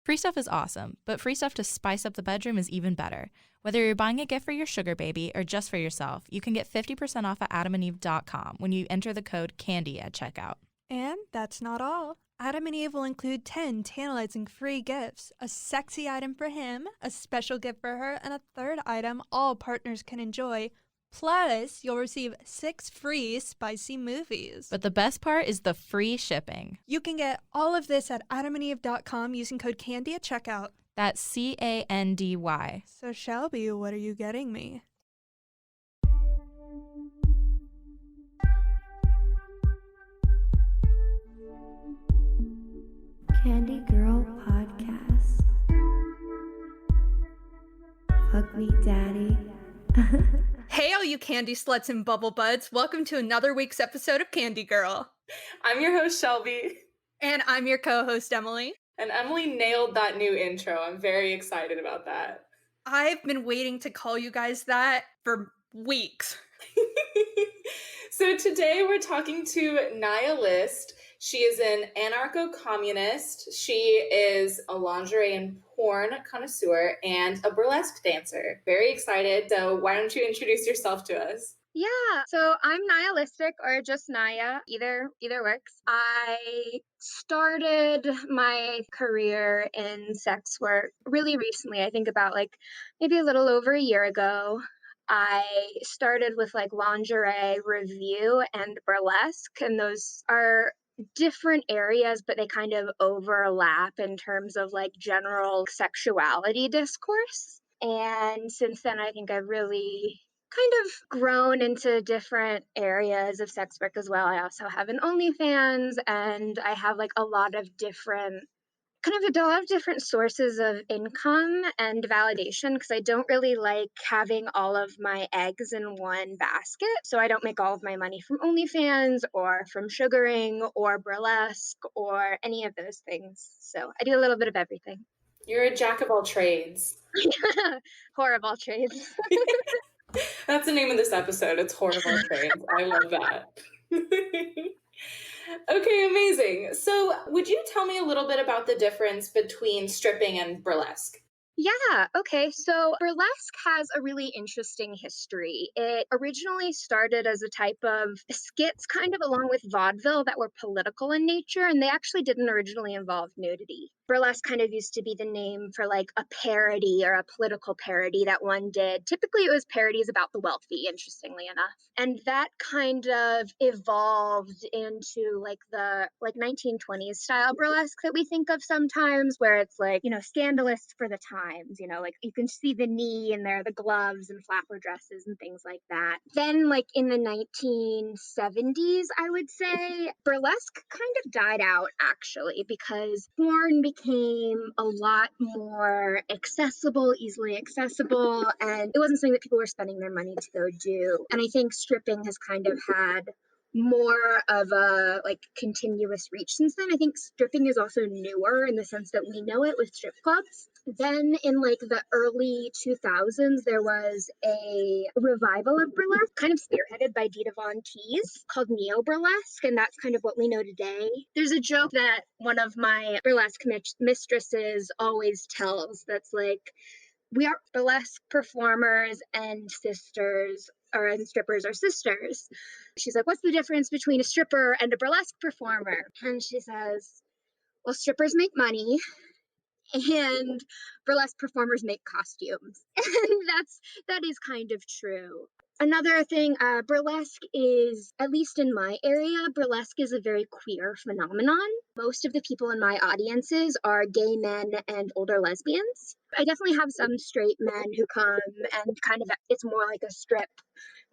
Free stuff is awesome, but free stuff to spice up the bedroom is even better. Whether you're buying a gift for your sugar baby or just for yourself, you can get 50% off at adamandeve.com when you enter the code CANDY at checkout. And that's not all. Adam and Eve will include 10 tantalizing free gifts, a sexy item for him, a special gift for her, and a third item all partners can enjoy. Plus, you'll receive 6 free spicy movies. But the best part is the free shipping. You can get all of this at adamandeve.com using code CANDY at checkout. That's CANDY. So Shelby, what are you getting me? Candy Girl Podcast. Fuck me, daddy. Hey, all you candy sluts and bubble buds. Welcome to another week's episode of Candy Girl. I'm your host, Shelby. And I'm your co-host, Emily. And Emily nailed that new intro. I'm very excited about that. I've been waiting to call you guys that for weeks. So today we're talking to Nihilist. She is an anarcho-communist. She is a lingerie and porn connoisseur and a burlesque dancer. Very excited. So why don't you introduce yourself to us? Yeah, so I'm nihilistic or just Naya, either works. I started my career in sex work really recently, I think about maybe a little over a year ago. I started with lingerie review and burlesque, and those are different areas, but they kind of overlap in terms of general sexuality discourse. And since then, I think I've really kind of grown into different areas of sex work as well. I also have an OnlyFans, and I have a lot of different sources of income and validation, because I don't really like having all of my eggs in one basket. So I don't make all of my money from OnlyFans or from sugaring or burlesque or any of those things. So I do a little bit of everything. You're a jack of all trades. Horrible trades. That's the name of this episode. It's Horrible Trades. I love that. Okay, amazing. So would you tell me a little bit about the difference between stripping and burlesque? Yeah, okay. So burlesque has a really interesting history. It originally started as a type of skits kind of along with vaudeville that were political in nature, and they actually didn't originally involve nudity. Burlesque kind of used to be the name for a parody or a political parody that one did. Typically it was parodies about the wealthy, interestingly enough. And that kind of evolved into the 1920s style burlesque that we think of sometimes, where it's scandalous for the times, you can see the knee in there, the gloves and flapper dresses and things like that. Then in the 1970s, I would say, burlesque kind of died out actually, because porn became a lot more accessible, easily accessible, and it wasn't something that people were spending their money to go do. And I think stripping has kind of had more of a continuous reach since then. I think stripping is also newer in the sense that we know it with strip clubs. Then in the early 2000s, there was a revival of burlesque, kind of spearheaded by Dita Von Teese, called neo burlesque, and that's kind of what we know today. There's a joke that one of my burlesque mistresses always tells that's we are burlesque performers and sisters, and strippers are sisters. She's like, what's the difference between a stripper and a burlesque performer? And she says, well, strippers make money and burlesque performers make costumes. And that is kind of true. Another thing, burlesque is, at least in my area, burlesque is a very queer phenomenon. Most of the people in my audiences are gay men and older lesbians. I definitely have some straight men who come, and kind of it's more like a strip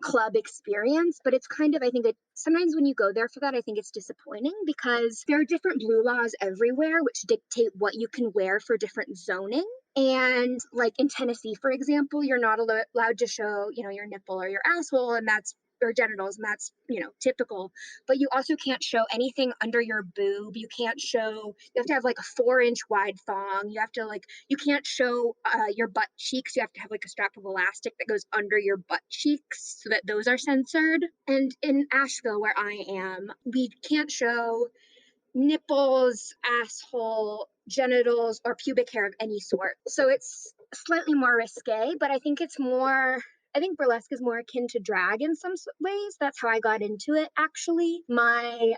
club experience, but it's kind of, I think sometimes when you go there for that, I think it's disappointing because there are different blue laws everywhere which dictate what you can wear for different zoning. And in Tennessee, for example, you're not allowed to show, your nipple or your asshole, and that's or genitals, and that's typical. But you also can't show anything under your boob. You can't show. You have to have a 4-inch wide thong. You have to you can't show your butt cheeks. You have to have a strap of elastic that goes under your butt cheeks so that those are censored. And in Asheville, where I am, we can't show nipples, asshole, genitals, or pubic hair of any sort. So it's slightly more risque, but I think burlesque is more akin to drag in some ways. That's how I got into it, actually. My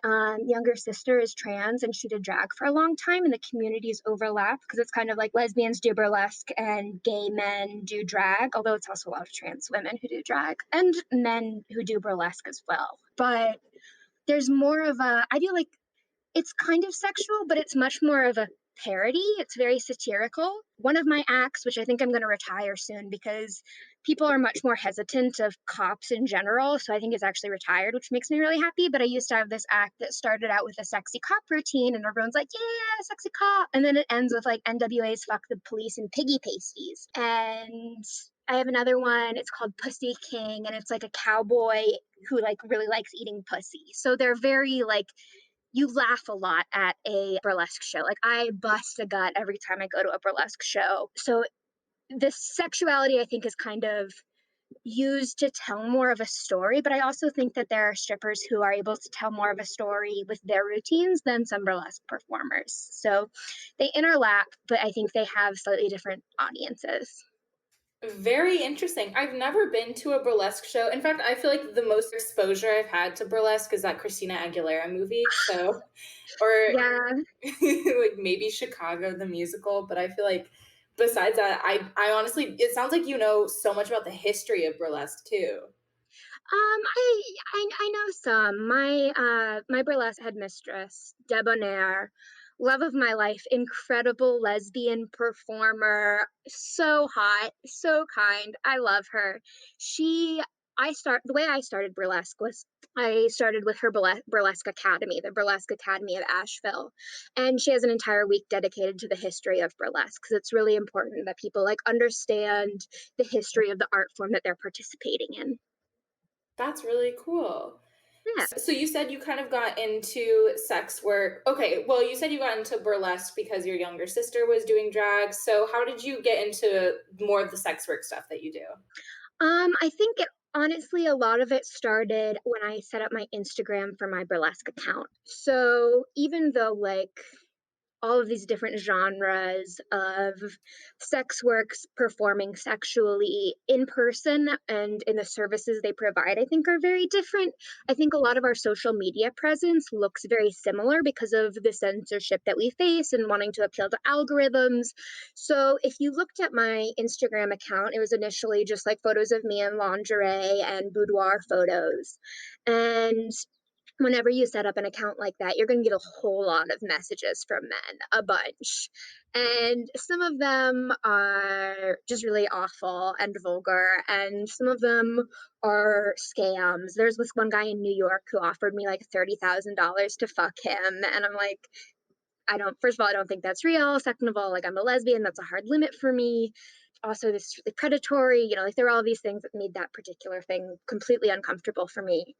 younger sister is trans and she did drag for a long time, and the communities overlap because it's kind of like lesbians do burlesque and gay men do drag, although it's also a lot of trans women who do drag and men who do burlesque as well. But there's more of I feel like it's kind of sexual, but it's much more of a parody. It's very satirical. One of my acts, which I think I'm going to retire soon because people are much more hesitant of cops in general. So I think it's actually retired, which makes me really happy. But I used to have this act that started out with a sexy cop routine, and everyone's like, yeah, sexy cop. And then it ends with like NWA's Fuck the Police and Piggy Pasties. And I have another one. It's called Pussy King, and it's like a cowboy who like really likes eating pussy. So they're very like, you laugh a lot at a burlesque show. Like I bust a gut every time I go to a burlesque show. So this sexuality, I think, is kind of used to tell more of a story, but I also think that there are strippers who are able to tell more of a story with their routines than some burlesque performers. So they interlap, but I think they have slightly different audiences. Very interesting. I've never been to a burlesque show. In fact, I feel like the most exposure I've had to burlesque is that Christina Aguilera movie. So, or Yeah. like maybe Chicago the musical, but I feel like besides that, I honestly, it sounds like you know so much about the history of burlesque too. I know some. My burlesque headmistress, Debonair, love of my life, incredible lesbian performer, so hot, so kind. I love her. The way I started burlesque was I started with her burlesque academy, the Burlesque Academy of Asheville, and she has an entire week dedicated to the history of burlesque because it's really important that people like understand the history of the art form that they're participating in. That's really cool. Yeah. So you said you kind of got into sex work. Okay, well, you said you got into burlesque because your younger sister was doing drag. So how did you get into more of the sex work stuff that you do? I think honestly, a lot of it started when I set up my Instagram for my burlesque account. So even though like all of these different genres of sex works performing sexually in person and in the services they provide, I think are very different. I think a lot of our social media presence looks very similar because of the censorship that we face and wanting to appeal to algorithms. So if you looked at my Instagram account, it was initially just like photos of me in lingerie and boudoir photos. And whenever you set up an account like that, you're going to get a whole lot of messages from men, a bunch. And some of them are just really awful and vulgar, and some of them are scams. There's this one guy in New York who offered me like $30,000 to fuck him. And I'm like, first of all, I don't think that's real. Second of all, like I'm a lesbian, that's a hard limit for me. Also, this is really predatory, like there are all these things that made that particular thing completely uncomfortable for me.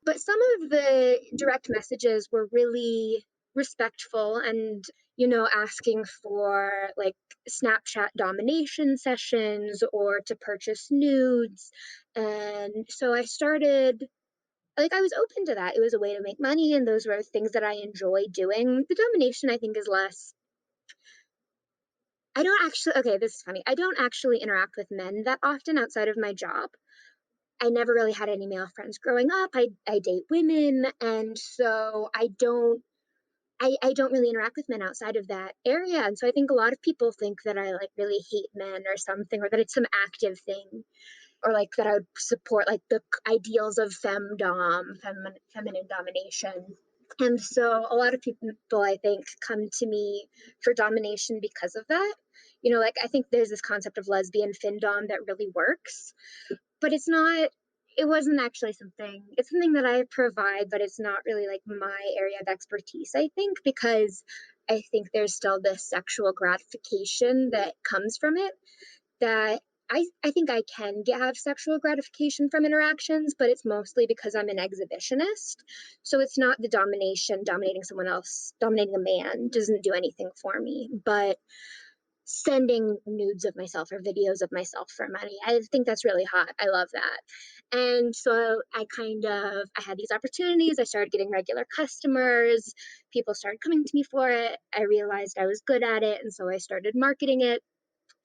But some of the direct messages were really respectful and, asking for like Snapchat domination sessions or to purchase nudes. And so I started, like, I was open to that. It was a way to make money, and those were things that I enjoy doing. The domination, I think, is less. I don't actually, okay, this is funny. I don't actually interact with men that often outside of my job. I never really had any male friends growing up. I date women, and so I don't really interact with men outside of that area. And so I think a lot of people think that I like really hate men or something, or that it's some active thing, or like that I would support like the ideals of femdom, feminine domination. And so a lot of people, I think, come to me for domination because of that. Like I think there's this concept of lesbian findom that really works, but it wasn't actually it's something that I provide, but it's not really like my area of expertise, I think, because I think there's still this sexual gratification that comes from it that I think I can have sexual gratification from interactions, but it's mostly because I'm an exhibitionist. So it's not the dominating someone else, dominating a man doesn't do anything for me. But sending nudes of myself or videos of myself for money. I think that's really hot. I love that. And so I had these opportunities. I started getting regular customers. People started coming to me for it. I realized I was good at it. And so I started marketing it.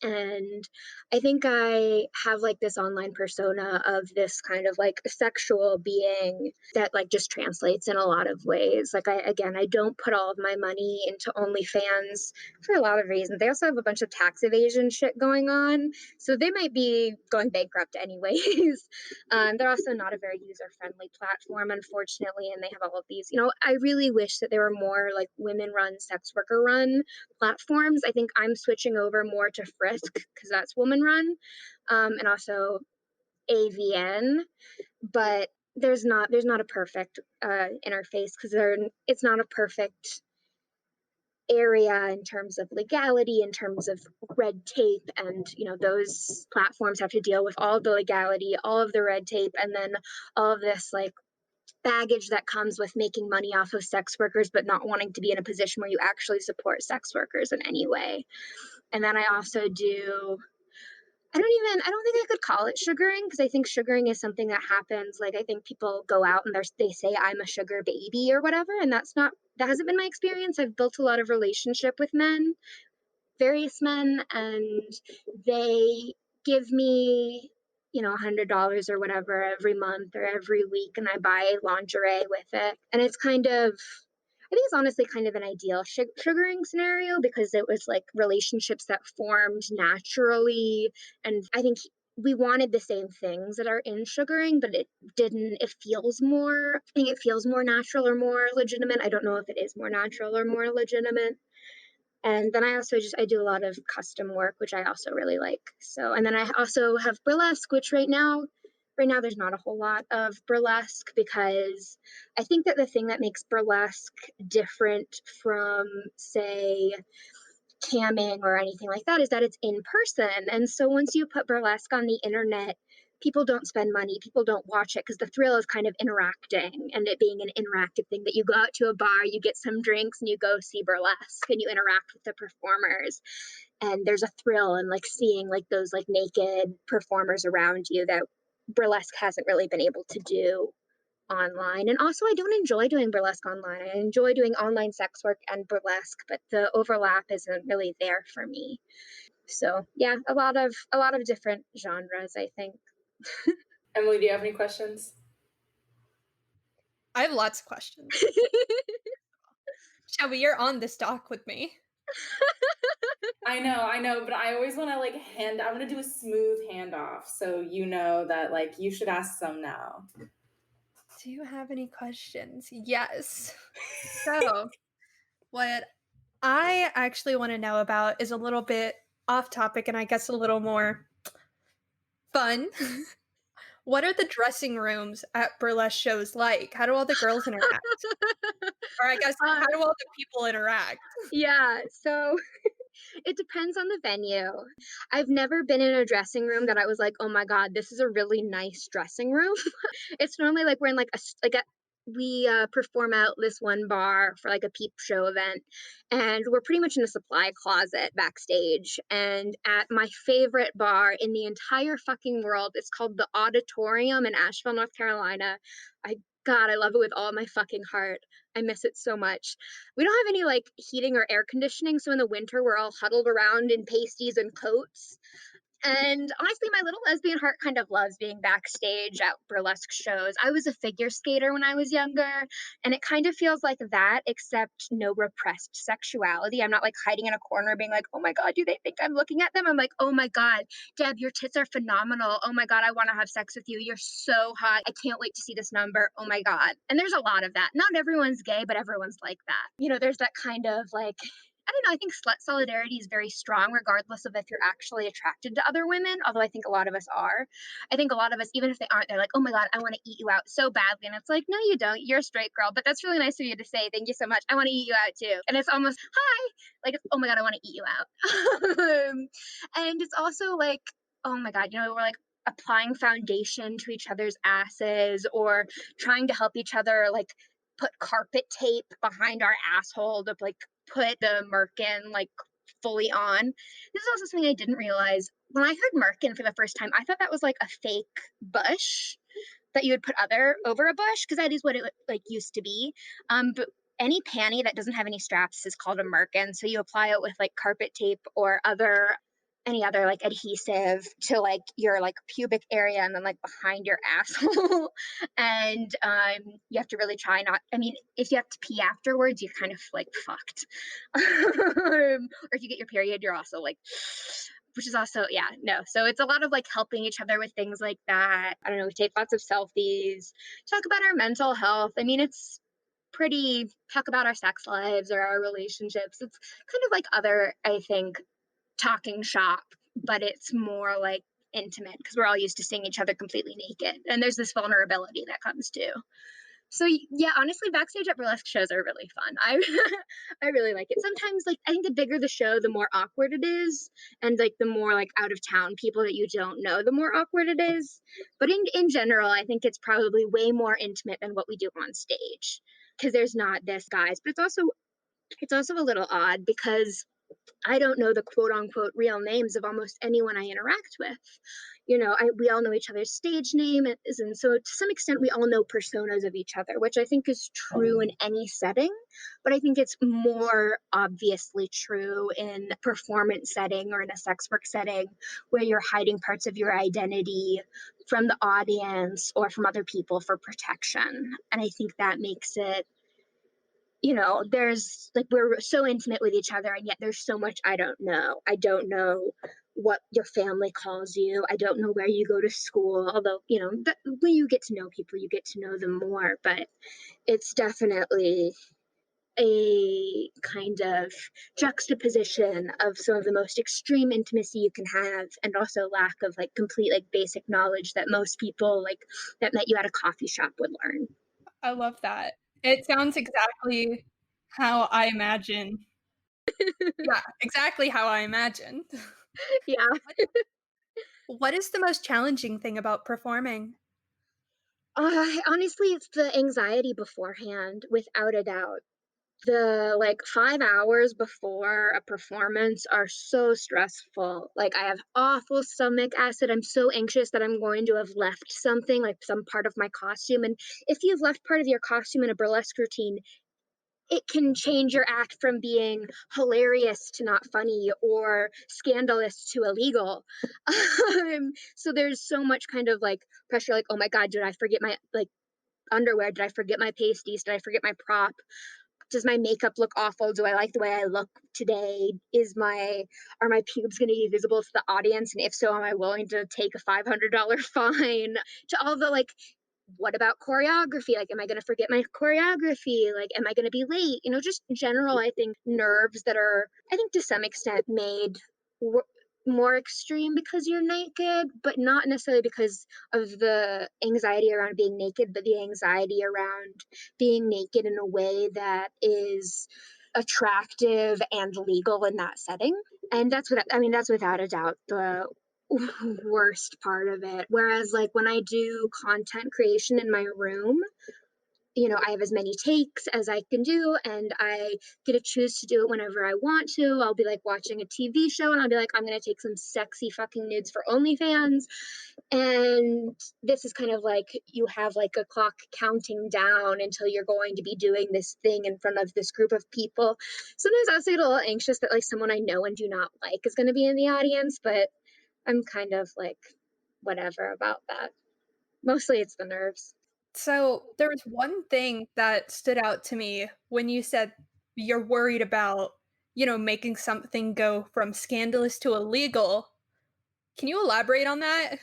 And I think I have like this online persona of this kind of like sexual being that like just translates in a lot of ways. Like I don't put all of my money into OnlyFans for a lot of reasons. They also have a bunch of tax evasion shit going on. So they might be going bankrupt anyways. They're also not a very user-friendly platform, unfortunately. And they have all of these, I really wish that there were more like women-run, sex worker-run platforms. I think I'm switching over more to Frisk because that's woman run, and also AVN, but there's not a perfect interface because it's not a perfect area in terms of legality, in terms of red tape, and those platforms have to deal with all of the legality, all of the red tape, and then all of this like baggage that comes with making money off of sex workers but not wanting to be in a position where you actually support sex workers in any way. And then I also do I don't think I could call it sugaring because I think sugaring is something that happens. Like, I think people go out and they say I'm a sugar baby or whatever, and that hasn't been my experience. I've built a lot of relationship with men, various men, and they give me, $100 or whatever every month or every week, and I buy lingerie with it. And it's I think it's honestly kind of an ideal sugaring scenario because it was like relationships that formed naturally. And I think we wanted the same things that are in sugaring, but it didn't. I think it feels more natural or more legitimate. I don't know if it is more natural or more legitimate. And then I do a lot of custom work, which I also really like. So, and then I also have burlesque, which right now there's not a whole lot of burlesque because I think that the thing that makes burlesque different from, say, camming or anything like that is that it's in person. And so once you put burlesque on the internet, people don't spend money, people don't watch it because the thrill is kind of interacting and it being an interactive thing that you go out to a bar, you get some drinks and you go see burlesque and you interact with the performers. And there's a thrill in like seeing like those like naked performers around you that burlesque hasn't really been able to do online. And also I don't enjoy doing burlesque online. I enjoy doing online sex work and burlesque, but the overlap isn't really there for me. So yeah, a lot of different genres, I think. Emily, do you have any questions? I have lots of questions. Shelby, you're on this dock with me. I know, but I always want to I want to do a smooth handoff so you know that you should ask some now. Do you have any questions? Yes. So, what I actually want to know about is a little bit off topic and I guess a little more fun. What are the dressing rooms at burlesque shows like? How do all the girls interact? Or I guess, how do all the people interact? Yeah, so it depends on the venue. I've never been in a dressing room that I was like, oh my God, this is a really nice dressing room. It's normally like we're in we perform out this one bar for like a peep show event, and we're pretty much in a supply closet backstage. And at my favorite bar in the entire fucking world, it's called the Auditorium in Asheville, North Carolina. God, I love it with all my fucking heart. I miss it so much. We don't have any like heating or air conditioning, so in the winter we're all huddled around in pasties and coats. And honestly, my little lesbian heart kind of loves being backstage at burlesque shows. I was a figure skater when I was younger, and it kind of feels like that, except no repressed sexuality. I'm not like hiding in a corner being like, oh my God, do they think I'm looking at them? I'm like, oh my God, Deb, your tits are phenomenal. Oh my God, I want to have sex with you. You're so hot. I can't wait to see this number. Oh my God. And there's a lot of that. Not everyone's gay, but everyone's like that. There's that kind of like, I don't know, I think slut solidarity is very strong, regardless of if you're actually attracted to other women, although I think a lot of us are. I think a lot of us, even if they aren't, they're like, oh my God, I want to eat you out so badly. And it's like, no, you don't. You're a straight girl. But that's really nice of you to say. Thank you so much. I want to eat you out too. And it's almost, hi. Like, oh my God, I want to eat you out. And it's also like, oh my God, we're like applying foundation to each other's asses or trying to help each other, like, put carpet tape behind our asshole to like put the merkin like fully on. This is also something I didn't realize. When I heard merkin for the first time, I thought that was like a fake bush that you would put other over a bush, because that is what it like used to be. But any panty that doesn't have any straps is called a merkin. So you apply it with like carpet tape or any other like adhesive to like your like pubic area and then like behind your asshole. And you have to really try not, I mean, if you have to pee afterwards, you're kind of like fucked. Or if you get your period, you're also like, which is also, yeah, no. So it's a lot of like helping each other with things like that. I don't know, we take lots of selfies, talk about our mental health. I mean, it's pretty, talk about our sex lives or our relationships. It's kind of like other, I think, talking shop, but it's more like intimate because we're all used to seeing each other completely naked. And there's this vulnerability that comes too. So yeah, honestly, backstage at burlesque shows are really fun. I I really like it. Sometimes like I think the bigger the show, the more awkward it is, and like the more like out of town people that you don't know, the more awkward it is. But in general, I think it's probably way more intimate than what we do on stage because there's not this guys, but it's also a little odd because I don't know the quote unquote real names of almost anyone I interact with. We all know each other's stage name, and so to some extent, we all know personas of each other, which I think is true in any setting. But I think it's more obviously true in a performance setting or in a sex work setting where you're hiding parts of your identity from the audience or from other people for protection. And I think that makes it there's like we're so intimate with each other, and yet there's so much I don't know. I don't know what your family calls you. I don't know where you go to school. Although, when you get to know people, you get to know them more. But it's definitely a kind of juxtaposition of some of the most extreme intimacy you can have, and also lack of like complete like basic knowledge that most people like that met you at a coffee shop would learn. I love that. It sounds exactly how I imagine. Yeah, exactly how I imagined. Yeah. What is the most challenging thing about performing? Honestly, it's the anxiety beforehand, without a doubt. The like 5 hours before a performance are so stressful. Like, I have awful stomach acid. I'm so anxious that I'm going to have left something, like some part of my costume. And if you've left part of your costume in a burlesque routine, it can change your act from being hilarious to not funny or scandalous to illegal. So there's so much kind of like pressure, like, oh my God, did I forget my like underwear? Did I forget my pasties? Did I forget my prop? Does my makeup look awful? Do I like the way I look today? Are my pubes going to be visible to the audience? And if so, am I willing to take a $500 fine? To all the like, what about choreography? Like, am I going to forget my choreography? Like, am I going to be late? Just general, I think, nerves that are, I think, to some extent made more extreme because you're naked, but not necessarily because of the anxiety around being naked, but the anxiety around being naked in a way that is attractive and legal in that setting. And that's without a doubt the worst part of it. Whereas like when I do content creation in my room, I have as many takes as I can do, and I get to choose to do it whenever I want to. I'll be like watching a TV show and I'll be like, I'm going to take some sexy fucking nudes for OnlyFans. And this is kind of like you have like a clock counting down until you're going to be doing this thing in front of this group of people. Sometimes I also get a little anxious that like someone I know and do not like is going to be in the audience, but I'm kind of like whatever about that. Mostly it's the nerves. So there was one thing that stood out to me when you said you're worried about, making something go from scandalous to illegal. Can you elaborate on that?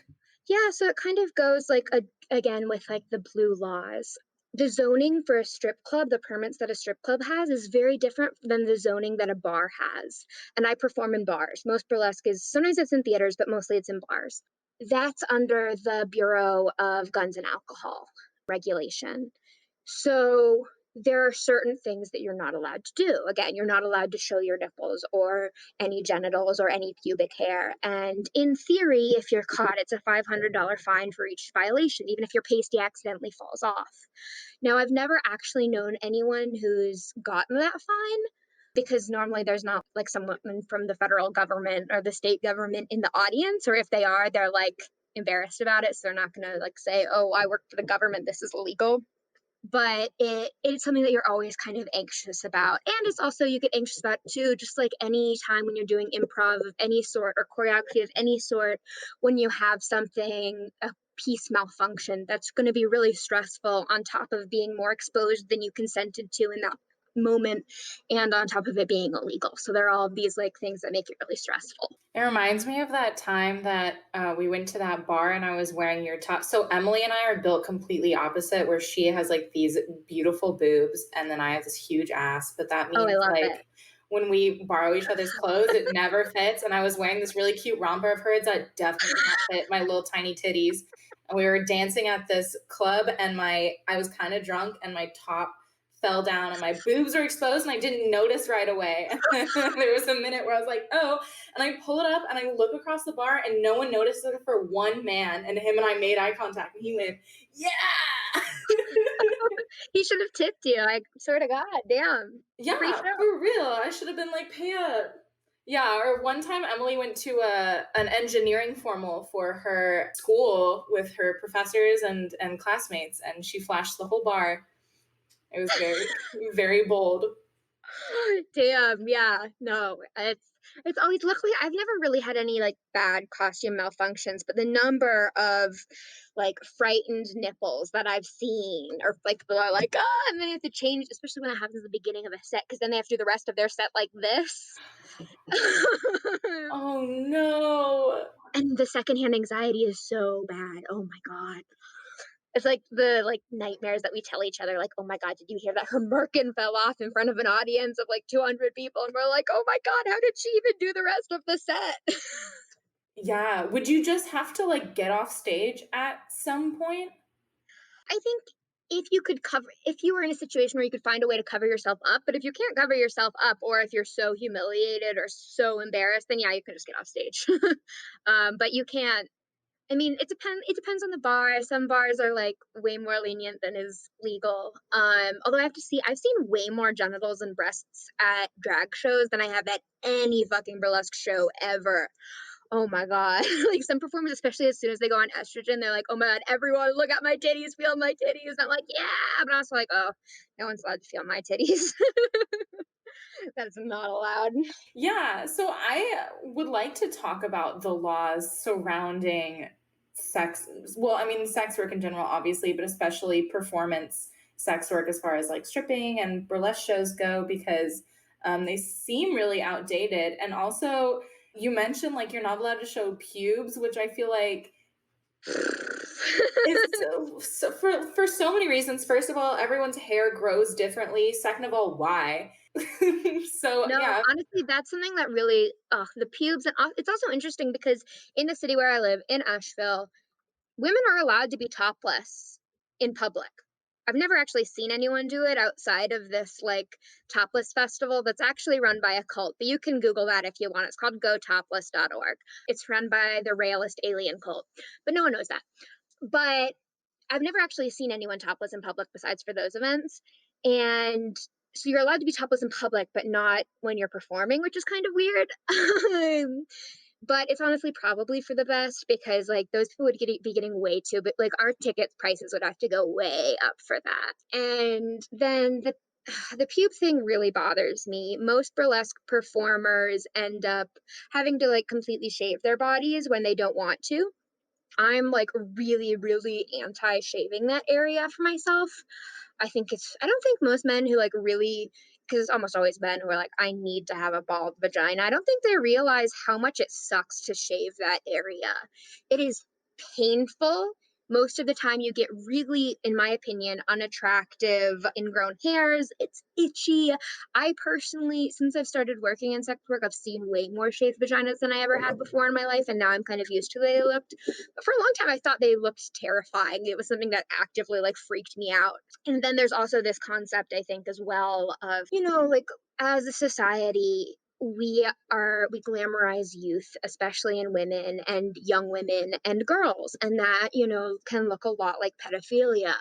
Yeah, so it kind of goes like again with like the blue laws. The zoning for a strip club, the permits that a strip club has, is very different than the zoning that a bar has. And I perform in bars. Most burlesque is sometimes it's in theaters, but mostly it's in bars. That's under the Bureau of Guns and Alcohol regulation. So there are certain things that you're not allowed to do. Again, you're not allowed to show your nipples or any genitals or any pubic hair. And in theory, if you're caught, it's a $500 fine for each violation, even if your pasty accidentally falls off. Now, I've never actually known anyone who's gotten that fine, because normally there's not like someone from the federal government or the state government in the audience, or if they are, they're like embarrassed about it, so they're not gonna like say, oh, I work for the government, this is illegal. But it's something that you're always kind of anxious about, and it's also you get anxious about too, just like any time when you're doing improv of any sort or choreography of any sort, when you have something, a piece malfunction, that's going to be really stressful on top of being more exposed than you consented to in that moment, and on top of it being illegal. So there are all of these like things that make it really stressful. It reminds me of that time that we went to that bar and I was wearing your top. So Emily and I are built completely opposite, where she has like these beautiful boobs and then I have this huge ass. But that Oh, I means love like it. when we borrow each other's clothes, it never fits. And I was wearing this really cute romper of hers that definitely did not fit my little tiny titties. And we were dancing at this club and I was kind of drunk and my top fell down and my boobs were exposed and I didn't notice right away. And then there was a minute where I was like, oh, and I pull it up and I look across the bar and no one noticed it for one man. And him and I made eye contact and he went, yeah. He should have tipped you. I swear to God, damn. Yeah, Free show. for real. I should have been like, pay up. Yeah, or one time Emily went to an engineering formal for her school with her professors and classmates, and she flashed the whole bar. It was very, very bold. Damn, yeah. No, it's always, luckily I've never really had any like bad costume malfunctions, but the number of like frightened nipples that I've seen, or like people are like, oh, and then they have to change, especially when it happens at the beginning of a set, because then they have to do the rest of their set like this. Oh no. And the secondhand anxiety is so bad. Oh my God. It's like the like nightmares that we tell each other, like, oh my God, did you hear that her merkin fell off in front of an audience of like 200 people? And we're like, oh my God, how did she even do the rest of the set? Yeah. Would you just have to like get off stage at some point? I think if you were in a situation where you could find a way to cover yourself up, but if you can't cover yourself up, or if you're so humiliated or so embarrassed, then yeah, you can just get off stage. But you can't. I mean, it depends on the bar. Some bars are like way more lenient than is legal. Although I've seen way more genitals and breasts at drag shows than I have at any fucking burlesque show ever. Oh my God. Like some performers, especially as soon as they go on estrogen, they're like, oh my God, everyone look at my titties, feel my titties. And I'm like, yeah. But I'm also like, oh, no one's allowed to feel my titties. That's not allowed. Yeah, so I would like to talk about the laws surrounding sex. Well, I mean, sex work in general, obviously, but especially performance sex work as far as like stripping and burlesque shows go, because they seem really outdated. And also, you mentioned like you're not allowed to show pubes, which I feel like is so for so many reasons. First of all, everyone's hair grows differently. Second of all, why? So No, yeah. honestly, that's something that really, the pubes, and it's also interesting because in the city where I live, in Asheville, women are allowed to be topless in public. I've never actually seen anyone do it outside of this like topless festival that's actually run by a cult, but you can Google that if you want. It's called gotopless.org. It's run by the realist alien cult, but no one knows that. But I've never actually seen anyone topless in public besides for those events. And so you're allowed to be topless in public, but not when you're performing, which is kind of weird. But it's honestly probably for the best, because like those people would be getting way too, but like our tickets prices would have to go way up for that. And then the pube thing really bothers me. Most burlesque performers end up having to like completely shave their bodies when they don't want to. I'm like really, really anti shaving that area for myself. I don't think most men who like really, because it's almost always men who are like, I need to have a bald vagina. I don't think they realize how much it sucks to shave that area. It is painful. Most of the time, you get really, in my opinion, unattractive ingrown hairs. It's itchy. I personally, since I've started working in sex work, I've seen way more shaved vaginas than I ever had before in my life, and now I'm kind of used to the way they looked. But for a long time, I thought they looked terrifying. It was something that actively like freaked me out. And then there's also this concept, I think, as well of, like as a society, we glamorize youth, especially in women and young women and girls, and that can look a lot like pedophilia.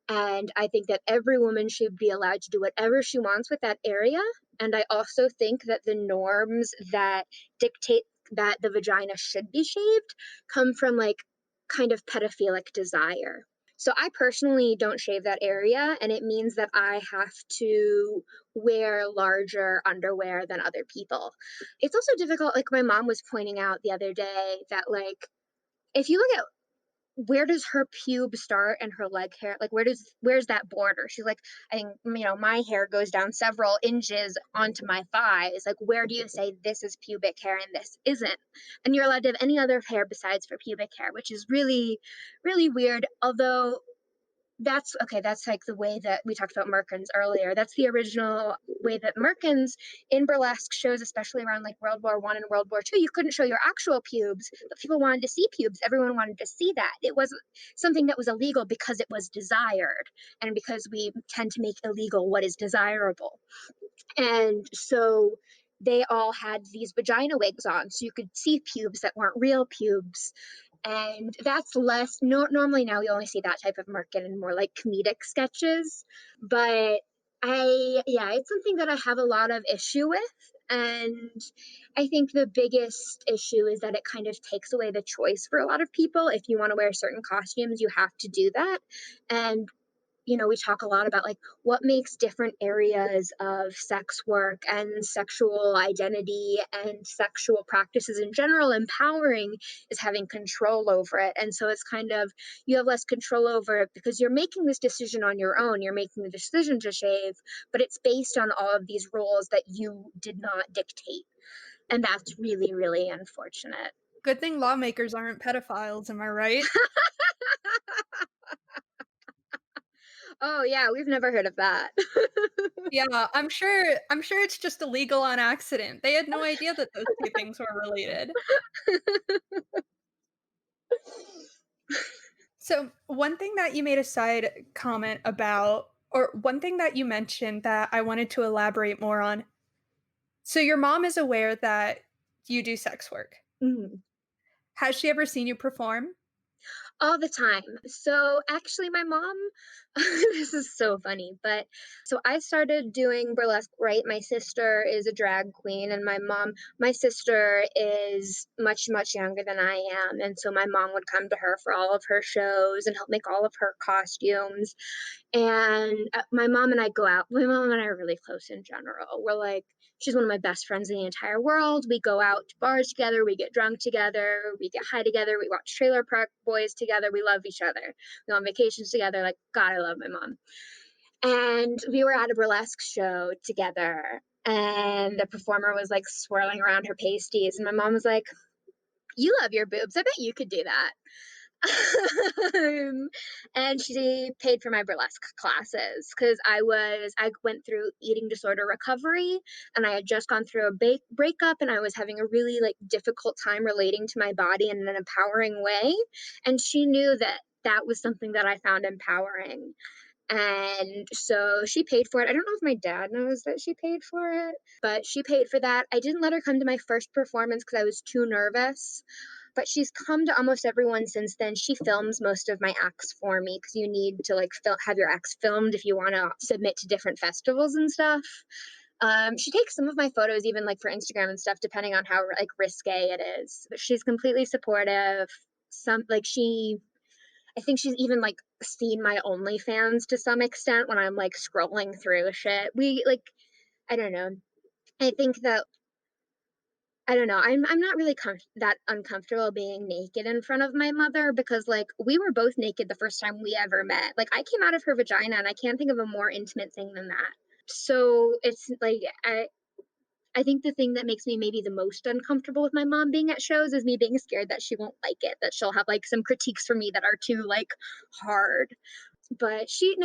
And I think that every woman should be allowed to do whatever she wants with that area, And I also think that the norms that dictate that the vagina should be shaved come from like kind of pedophilic desire. So I personally don't shave that area, and it means that I have to wear larger underwear than other people. It's also difficult, like my mom was pointing out the other day that like if you look at where does her pube start and her leg hair, like where's that border? She's like, I think, my hair goes down several inches onto my thighs. Like, where do you say this is pubic hair and this isn't? And you're allowed to have any other hair besides for pubic hair, which is really, really weird. Although that's okay. That's like the way that we talked about merkins earlier. That's the original way that merkins in burlesque shows, especially around like World War I and World War II, you couldn't show your actual pubes, but people wanted to see pubes. Everyone wanted to see that. It was something that was illegal because it was desired, and because we tend to make illegal what is desirable. And so they all had these vagina wigs on, so you could see pubes that weren't real pubes. And that's less, normally now we only see that type of merkin in more like comedic sketches. But yeah, it's something that I have a lot of issue with. And I think the biggest issue is that it kind of takes away the choice for a lot of people. If you want to wear certain costumes, you have to do that. And we talk a lot about like what makes different areas of sex work and sexual identity and sexual practices in general empowering is having control over it. And so it's kind of, you have less control over it because you're making this decision on your own. You're making the decision to shave, but it's based on all of these rules that you did not dictate. And that's really, really unfortunate. Good thing lawmakers aren't pedophiles, am I right? Oh yeah, we've never heard of that. Yeah, I'm sure it's just illegal on accident. They had no idea that those two things were related. So, one thing that you made a side comment about, or one thing that you mentioned that I wanted to elaborate more on. So, your mom is aware that you do sex work. Mm. Has she ever seen you perform? All the time. So actually, my mom, this is so funny, but so I started doing burlesque, right? My sister is a drag queen, and my sister is much, much younger than I am. And so my mom would come to her for all of her shows and help make all of her costumes. And my mom and I go out. My mom and I are really close in general. We're like, she's one of my best friends in the entire world. We go out to bars together. We get drunk together. We get high together. We watch Trailer Park Boys together. We love each other. We go on vacations together. Like, God, I love my mom. And we were at a burlesque show together. And the performer was like swirling around her pasties. And my mom was like, you love your boobs. I bet you could do that. And she paid for my burlesque classes because I went through eating disorder recovery, and I had just gone through a breakup, and I was having a really like difficult time relating to my body in an empowering way. And she knew that that was something that I found empowering. And so she paid for it. I don't know if my dad knows that she paid for it, but she paid for that. I didn't let her come to my first performance because I was too nervous, but she's come to almost everyone since then. She films most of my acts for me because you need to like have your acts filmed if you want to submit to different festivals and stuff. She takes some of my photos even like for Instagram and stuff, depending on how like risque it is. But she's completely supportive. I think she's even like seen my OnlyFans to some extent when I'm like scrolling through shit. I don't know. I think that I don't know. I'm not really that uncomfortable being naked in front of my mother because like we were both naked the first time we ever met. Like I came out of her vagina, and I can't think of a more intimate thing than that. So it's like I think the thing that makes me maybe the most uncomfortable with my mom being at shows is me being scared that she won't like it, that she'll have like some critiques for me that are too like hard. But she's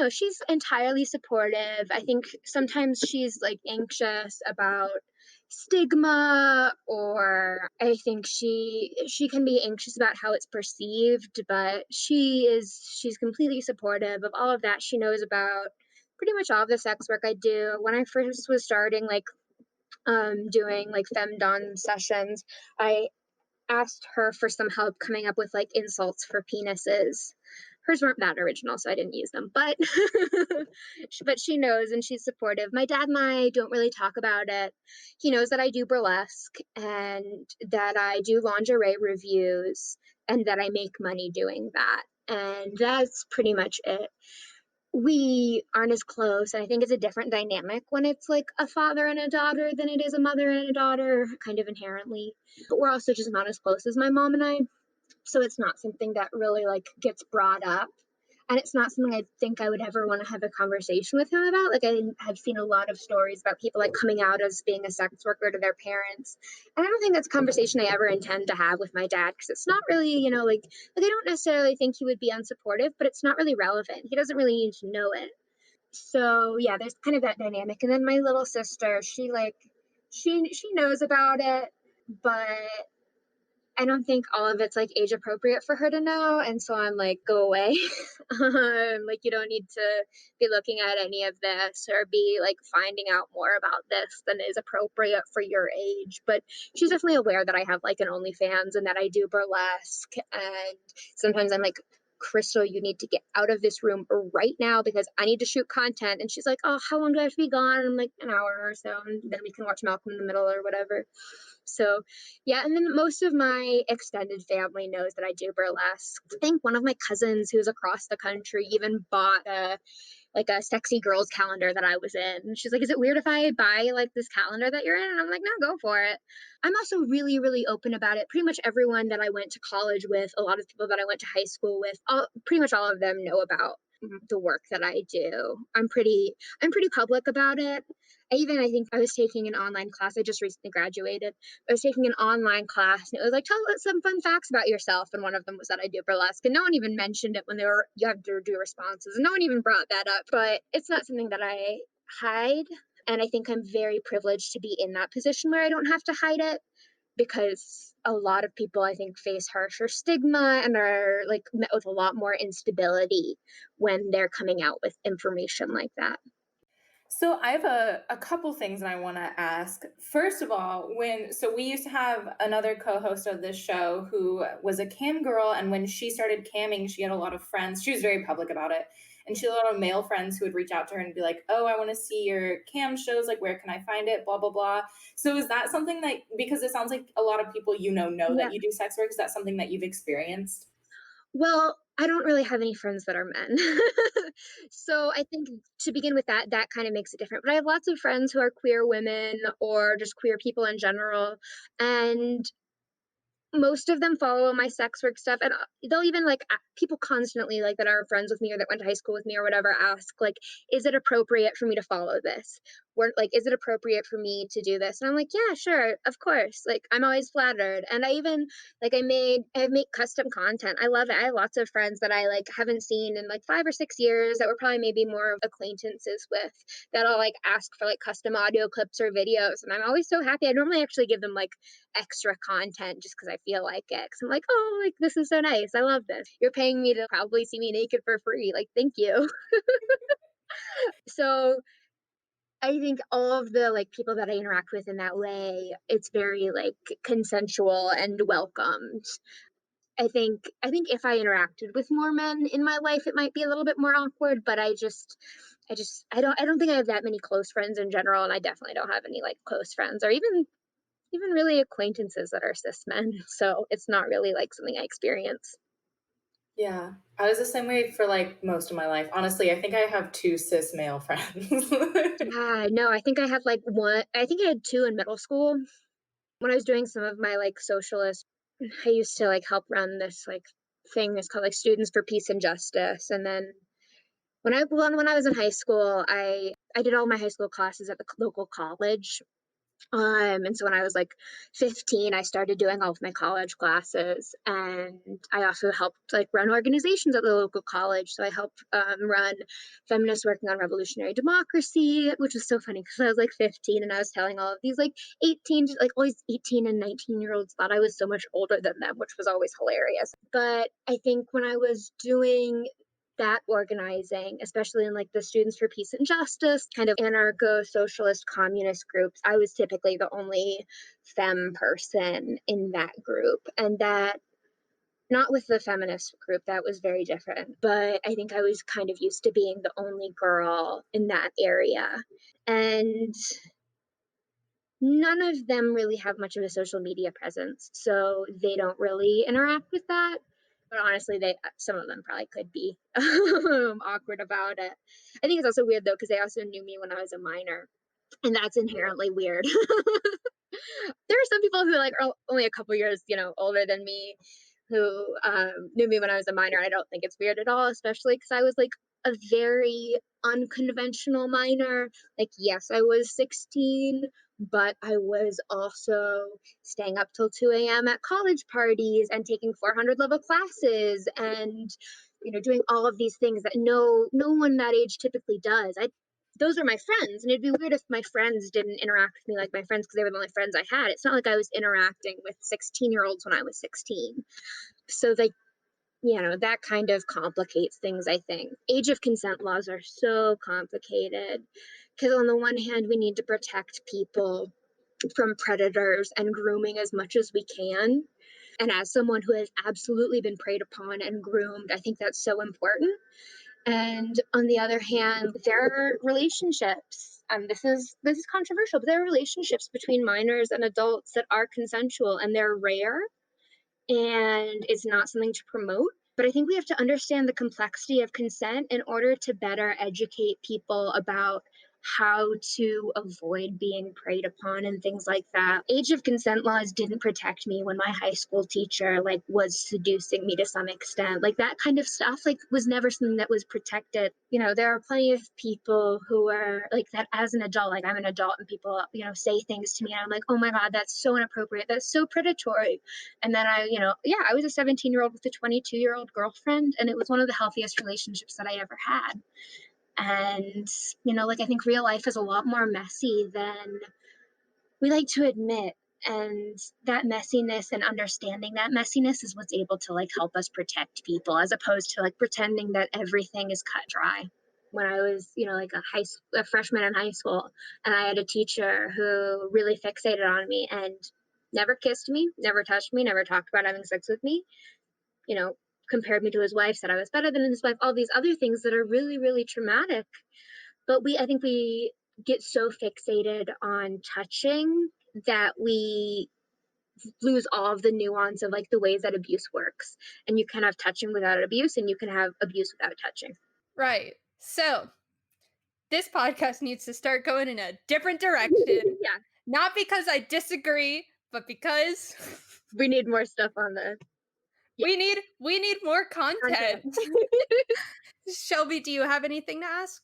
entirely supportive. I think sometimes she's like anxious about stigma, or I think she can be anxious about how it's perceived, but she's completely supportive of all of that. She knows about pretty much all of the sex work I do. When I first was starting like doing like femdom sessions, I asked her for some help coming up with like insults for penises. Hers weren't that original, so I didn't use them. But but she knows and she's supportive. My dad and I don't really talk about it. He knows that I do burlesque and that I do lingerie reviews and that I make money doing that. And that's pretty much it. We aren't as close. I think it's a different dynamic when it's like a father and a daughter than it is a mother and a daughter, kind of inherently. But we're also just not as close as my mom and I. So it's not something that really like gets brought up. And it's not something I think I would ever want to have a conversation with him about. Like I have seen a lot of stories about people like coming out as being a sex worker to their parents. And I don't think that's a conversation I ever intend to have with my dad because it's not really, like I don't necessarily think he would be unsupportive, but it's not really relevant. He doesn't really need to know it. So yeah, there's kind of that dynamic. And then my little sister, she knows about it, but I don't think all of it's like age appropriate for her to know. And so I'm like, go away. Like, you don't need to be looking at any of this or be like finding out more about this than is appropriate for your age. But she's definitely aware that I have like an OnlyFans and that I do burlesque. And sometimes I'm like, Crystal, you need to get out of this room right now because I need to shoot content. And she's like, oh, how long do I have to be gone? I'm like, an hour or so. And then we can watch Malcolm in the Middle or whatever. So, yeah, and then most of my extended family knows that I do burlesque. I think one of my cousins who's across the country even bought a sexy girls calendar that I was in. And she's like, is it weird if I buy like this calendar that you're in? And I'm like, no, go for it. I'm also really, really open about it. Pretty much everyone that I went to college with, a lot of people that I went to high school with, pretty much all of them know about the work that I do. I'm pretty public about it. I think I was taking an online class. I just recently graduated. I was taking an online class and it was like, tell us some fun facts about yourself. And one of them was that I do burlesque. And no one even mentioned it when you have to do responses. And no one even brought that up. But it's not something that I hide. And I think I'm very privileged to be in that position where I don't have to hide it because a lot of people I think face harsher stigma and are like met with a lot more instability when they're coming out with information like that. So I have a couple things that I want to ask. First of all, we used to have another co-host of this show who was a cam girl, and when she started camming, she had a lot of friends. She was very public about it. And she had a lot of male friends who would reach out to her and be like, oh, I want to see your cam shows, like where can I find it? Blah, blah, blah. So is that something that, because it sounds like a lot of people know Yeah. that you do sex work, is that something that you've experienced? Well, I don't really have any friends that are men. So I think to begin with that kind of makes it different. But I have lots of friends who are queer women or just queer people in general. And most of them follow my sex work stuff, and they'll even like people constantly like that are friends with me or that went to high school with me or whatever ask like, is it appropriate for me to follow this? Like, is it appropriate for me to do this? And I'm like, yeah, sure, of course. Like, I'm always flattered. And I even like I make custom content. I love it. I have lots of friends that I like haven't seen in like 5 or 6 years that were probably maybe more of acquaintances with, that I'll like ask for like custom audio clips or videos, and I'm always so happy. I normally actually give them like extra content just because I feel like it. Because I'm like, oh, like this is so nice. I love this. You're paying me to probably see me naked for free. Like, thank you. So I think all of the like people that I interact with in that way, it's very like consensual and welcomed. I think if I interacted with more men in my life, it might be a little bit more awkward, but I don't think I have that many close friends in general, and I definitely don't have any like close friends or even really acquaintances that are cis men. So it's not really like something I experience. Yeah, I was the same way for like most of my life. Honestly, I think I have two cis male friends. Yeah, no, I think I had like one, I think I had two in middle school. When I was doing some of my like socialist, I used to like help run this like thing that's called like Students for Peace and Justice. And then when I was in high school, I did all my high school classes at the local college. And so when I was like 15, I started doing all of my college classes, and I also helped like run organizations at the local college. So I helped run Feminists Working on Revolutionary Democracy, which was so funny because I was like 15 and I was telling all of these like 18, like all these 18 and 19-year-olds thought I was so much older than them, which was always hilarious. But I think when I was doing that organizing, especially in like the Students for Peace and Justice, kind of anarcho socialist communist groups, I was typically the only femme person in that group. And that Not with the feminist group, that was very different. But I think I was kind of used to being the only girl in that area. And none of them really have much of a social media presence, so they don't really interact with that. But honestly, some of them probably could be awkward about it. I think it's also weird though, because they also knew me when I was a minor, and that's inherently weird. There are some people who like are only a couple years, older than me, who knew me when I was a minor. I don't think it's weird at all, especially because I was like a very unconventional minor. Like, yes, I was 16, but I was also staying up till 2 a.m. at college parties and taking 400 level classes and doing all of these things that no one that age typically does. Those are my friends, and it'd be weird if my friends didn't interact with me like my friends because they were the only friends I had. It's not like I was interacting with 16-year-olds when I was 16. So that kind of complicates things, I think. Age of consent laws are so complicated because on the one hand, we need to protect people from predators and grooming as much as we can. And as someone who has absolutely been preyed upon and groomed, I think that's so important. And on the other hand, there are relationships. This is controversial, but there are relationships between minors and adults that are consensual, and they're rare, and it's not something to promote. But I think we have to understand the complexity of consent in order to better educate people about how to avoid being preyed upon and things like that. Age of consent laws didn't protect me when my high school teacher was seducing me to some extent. That kind of stuff was never something that was protected. There are plenty of people who are like that as an adult. I'm an adult and people, say things to me and I'm like, oh my God, that's so inappropriate. That's so predatory. And then I was a 17-year-old with a 22-year-old girlfriend, and it was one of the healthiest relationships that I ever had. And, I think real life is a lot more messy than we like to admit. And that messiness and understanding that messiness is what's able to help us protect people, as opposed to pretending that everything is cut dry. When I was, a freshman in high school, and I had a teacher who really fixated on me and never kissed me, never touched me, never talked about having sex with me, compared me to his wife, said I was better than his wife, all these other things that are really, really traumatic. But I think we get so fixated on touching that we lose all of the nuance of the ways that abuse works. And you can have touching without abuse, and you can have abuse without touching. Right. So this podcast needs to start going in a different direction. Yeah. Not because I disagree, but because we need more stuff on this. We need more content. Shelby, do you have anything to ask?